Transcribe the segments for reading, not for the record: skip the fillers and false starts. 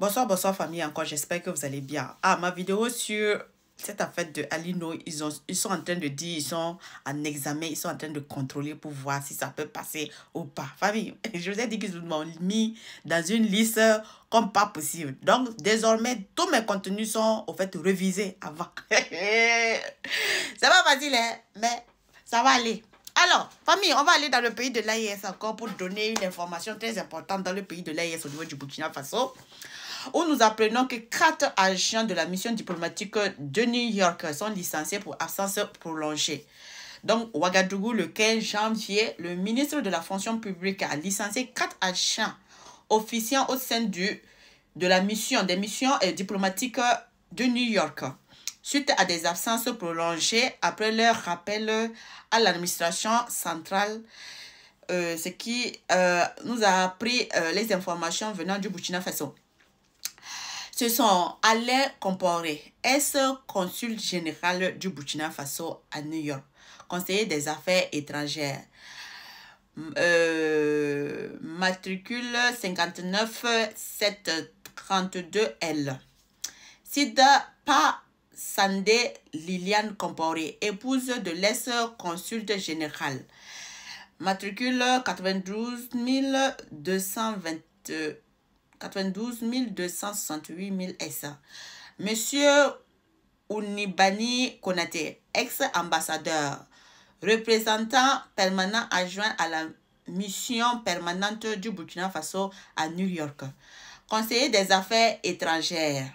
Bonsoir, bonsoir famille encore, j'espère que vous allez bien. Ah, ma vidéo sur cette affaire de Alino, ils sont en train de dire, ils sont en examen, ils sont en train de contrôler pour voir si ça peut passer ou pas. Famille, je vous ai dit qu'ils m'ont mis dans une liste comme pas possible. Donc, désormais, tous mes contenus sont au fait révisés avant. C'est pas facile, hein, mais ça va aller. Alors, famille, on va aller dans le pays de l'AIS encore pour donner une information très importante dans le pays de l'AIS au niveau du Burkina Faso, où nous apprenons que 4 agents de la mission diplomatique de New York sont licenciés pour absence prolongée. Donc, Ouagadougou, le 15 janvier, le ministre de la fonction publique a licencié 4 agents officiants au sein des missions diplomatiques de New York, suite à des absences prolongées après leur rappel à l'administration centrale, ce qui nous a appris les informations venant du Burkina Faso. Ce sont Alain Comporé, ex-consul général du Burkina Faso à New York, conseiller des affaires étrangères, matricule 59732L. Sida Pa Sandé Liliane Comporé, épouse de l'ex-consulte général, matricule 92 268 000 SA. Monsieur Ounibani Konaté, ex-ambassadeur, représentant permanent adjoint à la mission permanente du Burkina Faso à New York, conseiller des affaires étrangères,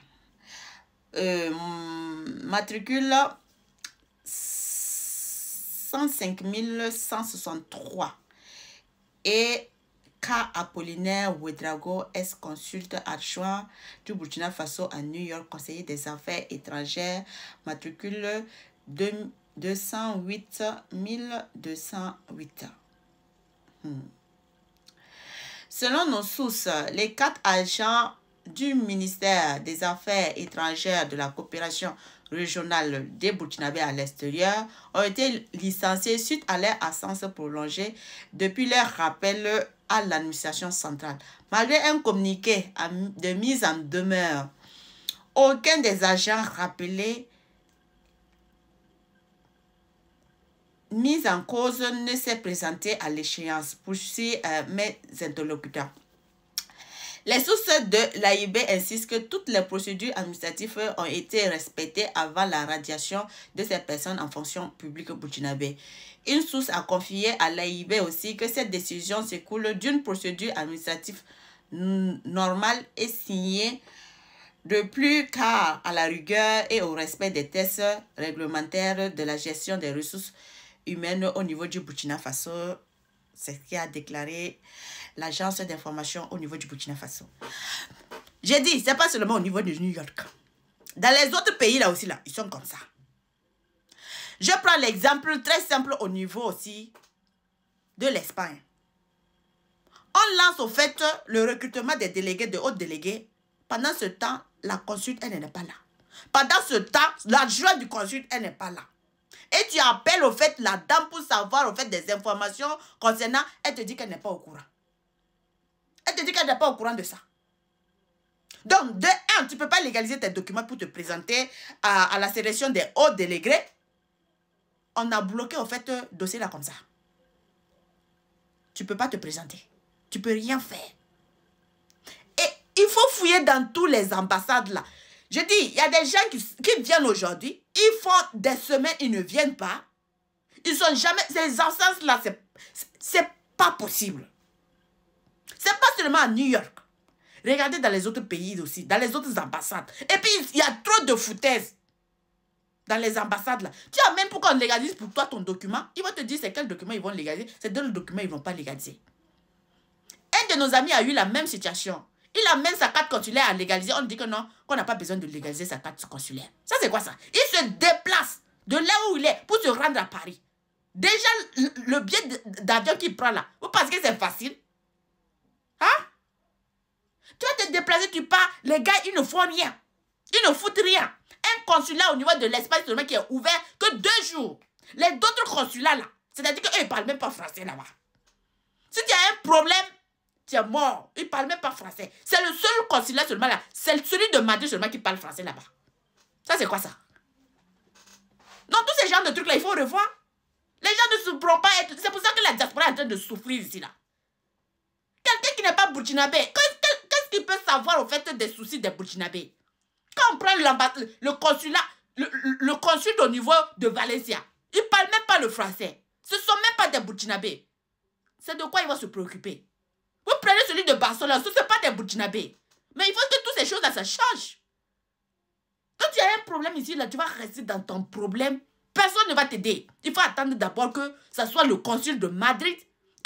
matricule 105 163, et K. Apollinaire Ouedraogo, ex-consulte adjoint du Burkina Faso à New York, conseiller des affaires étrangères, matricule 208 208. Selon nos sources, les 4 agents du ministère des Affaires étrangères de la coopération régionale des Burkinabés à l'extérieur ont été licenciés suite à leur absence prolongée depuis leur rappel à l'administration centrale. Malgré un communiqué de mise en demeure, aucun des agents rappelés mis en cause ne s'est présenté à l'échéance, poursuit mes interlocuteurs. Les sources de l'AIB insistent que toutes les procédures administratives ont été respectées avant la radiation de ces personnes en fonction publique burkinabé. Une source a confié à l'AIB aussi que cette décision s'écoule d'une procédure administrative normale et signée de plus car à la rigueur et au respect des tests réglementaires de la gestion des ressources humaines au niveau du Burkina Faso. C'est ce qui a déclaré l'agence d'information au niveau du Burkina Faso. J'ai dit, c'est pas seulement au niveau de New York. Dans les autres pays, là aussi, là, ils sont comme ça. Je prends l'exemple très simple au niveau aussi de l'Espagne. On lance au fait le recrutement des délégués, de hauts délégués. Pendant ce temps, la consulte, elle n'est pas là. Pendant ce temps, l'adjoint du consulte, elle n'est pas là. Et tu appelles au fait la dame pour savoir au fait des informations concernant, elle te dit qu'elle n'est pas au courant. Elle te dit qu'elle n'est pas au courant de ça. Donc, de un, tu ne peux pas légaliser tes documents pour te présenter à la sélection des hauts délégués. On a bloqué au fait le dossier là comme ça. Tu ne peux pas te présenter. Tu ne peux rien faire. Et il faut fouiller dans tous les ambassades là. Je dis, il y a des gens qui viennent aujourd'hui, ils font des semaines, ils ne viennent pas. Ils sont jamais... Ces absences-là, c'est pas possible. C'est pas seulement à New York. Regardez dans les autres pays aussi, dans les autres ambassades. Et puis, il y a trop de foutaises dans les ambassades là. Tu as même pourquoi on légalise pour toi ton document. Ils vont te dire c'est quel document ils vont légaliser. C'est deux documents ils ne vont pas légaliser. Un de nos amis a eu la même situation. Il a même sa carte consulaire à légaliser. On dit que non, qu'on n'a pas besoin de légaliser sa carte consulaire. Ça, c'est quoi ça? Il se déplace de là où il est pour se rendre à Paris. Déjà, le billet d'avion qu'il prend là, vous pensez que c'est facile? Hein? Tu vas te déplacer, tu pars. Les gars, ils ne font rien. Ils ne foutent rien. Un consulat au niveau de l'Espagne seulement qui est ouvert que 2 jours. Les autres consulats là, c'est-à-dire qu'eux, ils ne parlent même pas français là-bas. Si tu as un problème, tu es mort. Ils ne parlent même pas français. C'est le seul consulat seulement là. C'est celui de Madrid seulement qui parle français là-bas. Ça, c'est quoi ça? Donc, tous ces genres de trucs-là, il faut revoir. Les gens ne se pourront pas être... C'est pour ça que la diaspora est en train de souffrir ici, là. Quelqu'un qui n'est pas burkinabé, qu'est-ce qu'il peut savoir au fait des soucis des burkinabés? Quand on prend le consulat, le consul au niveau de Valencia, il ne parle même pas le français. Ce ne sont même pas des burkinabés. C'est de quoi ils vont se préoccuper? Vous prenez celui de Barcelone, ce ne sont pas des burkinabés. Mais il faut que toutes ces choses-là, ça change. Quand il y a un problème ici, là, tu vas rester dans ton problème. Personne ne va t'aider. Il faut attendre d'abord que ce soit le consul de Madrid.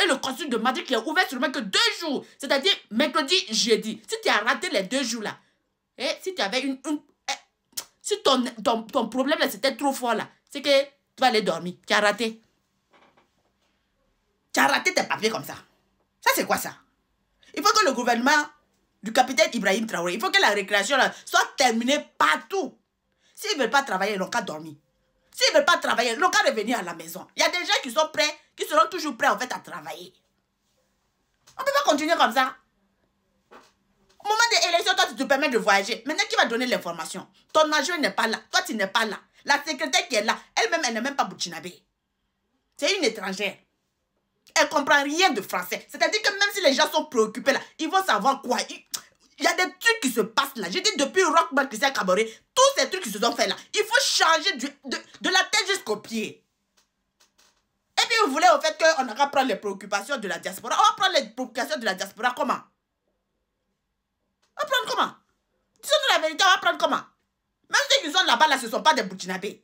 Et le consul de Madrid qui est ouvert seulement que 2 jours. C'est-à-dire mercredi, jeudi. Si tu as raté les 2 jours là, et si tu avais si ton problème là c'était trop fort là, c'est que tu vas aller dormir. Tu as raté. Tu as raté tes papiers comme ça. Ça c'est quoi ça? Il faut que le gouvernement du capitaine Ibrahim Traoré, il faut que la récréation là, soit terminée partout. S'ils ne veulent pas travailler, ils n'ont qu'à dormir. S'ils ne veulent pas travailler, ils n'ont qu'à revenir à la maison. Il y a des gens qui sont prêts, qui seront toujours prêts en fait à travailler. On ne peut pas continuer comme ça. Au moment des élections, toi, tu te permets de voyager. Maintenant, qui va donner l'information? Ton adjoint n'est pas là. Toi, tu n'es pas là. La secrétaire qui est là, elle-même, elle n'est même pas burkinabé. C'est une étrangère. Elle ne comprend rien de français. C'est-à-dire que même si les gens sont préoccupés là, ils vont savoir quoi. Il y a des trucs qui se passent là. J'ai dit depuis Rockman Christian Caboret, tous ces trucs qui se sont faits là, il faut changer de la tête jusqu'aux pieds. Et puis vous voulez au fait qu'on va prendre les préoccupations de la diaspora. On va prendre les préoccupations de la diaspora comment? On va prendre comment? Disons-nous la vérité, on va prendre comment? Même ceux qui sont là-bas là, ce ne sont pas des burkinabés.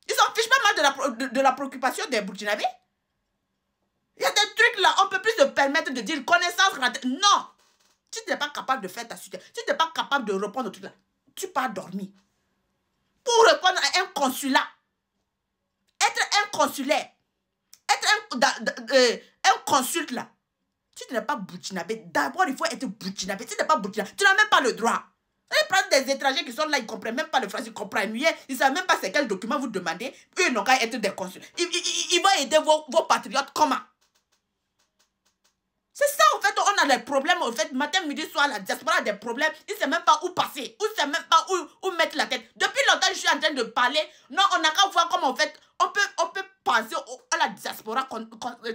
Ils s'en fichent pas mal de la préoccupation des burkinabés. Il y a des trucs là, on ne peut plus se permettre de dire connaissance. Non! Si tu n'es pas capable de faire ta suite, si tu n'es pas capable de répondre au truc là, tu pars dormir. Pour répondre à un consulat, être un consulaire, être un consulte là, si tu n'es pas burkinabé, d'abord il faut être burkinabé. Si tu n'es pas burkinabé, tu n'as même pas le droit. Ils prennent des étrangers qui sont là, ils ne comprennent même pas le français, ils ne comprennent rien, ils ne savent même pas c'est quel document vous demandez, eux ils n'ont qu'à être des consuls. Ils vont aider vos patriotes comment? C'est ça, en fait, on a des problèmes, en fait, matin, midi, soir, la diaspora a des problèmes, ils ne savent même pas où passer, ils ne savent même pas où mettre la tête. Depuis longtemps, je suis en train de parler, non, on n'a qu'à voir comment, en fait, on peut penser à la diaspora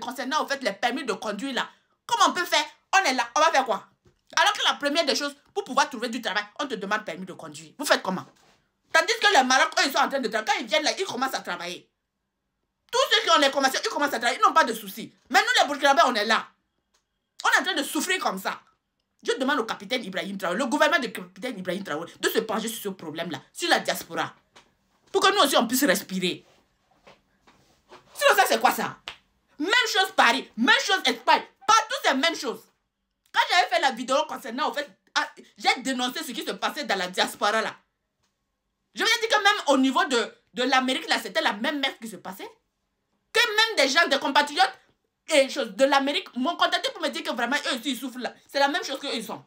concernant, en fait, les permis de conduire, là. Comment on peut faire? On est là, on va faire quoi? Alors que la première des choses, pour pouvoir trouver du travail, on te demande permis de conduire. Vous faites comment? Tandis que les Maroc, eux, ils sont en train de travailler, quand ils viennent là, ils commencent à travailler. Tous ceux qui ont les commerçants, ils commencent à travailler, ils n'ont pas de soucis. Mais nous, les Burkinabés, on est là. On est en train de souffrir comme ça. Je demande au capitaine Ibrahim Traoré, le gouvernement du capitaine Ibrahim Traoré, de se pencher sur ce problème-là, sur la diaspora. Pour que nous aussi, on puisse respirer. Sinon, ça, c'est quoi ça? Même chose Paris, même chose Espagne. Partout, c'est la même chose. Quand j'avais fait la vidéo concernant, en fait, j'ai dénoncé ce qui se passait dans la diaspora, là. Je vous ai dit que même au niveau de l'Amérique, là, c'était la même merde qui se passait. Que même des gens, des compatriotes, et de l'Amérique m'ont contacté pour me dire que vraiment eux aussi ils souffrent là. C'est la même chose qu'eux ils sont.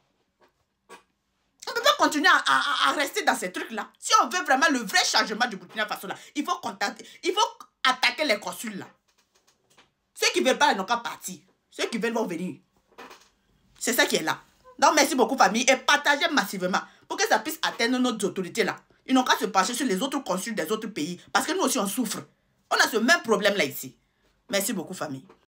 On ne peut pas continuer à rester dans ces trucs là. Si on veut vraiment le vrai changement du Burkina Faso là, il faut attaquer les consuls là. Ceux qui ne veulent pas, ils n'ont qu'à partir. Ceux qui veulent vont venir. C'est ça qui est là. Donc merci beaucoup famille et partagez massivement pour que ça puisse atteindre nos autorités là. Ils n'ont qu'à se pencher sur les autres consuls des autres pays parce que nous aussi on souffre. On a ce même problème là ici. Merci beaucoup famille.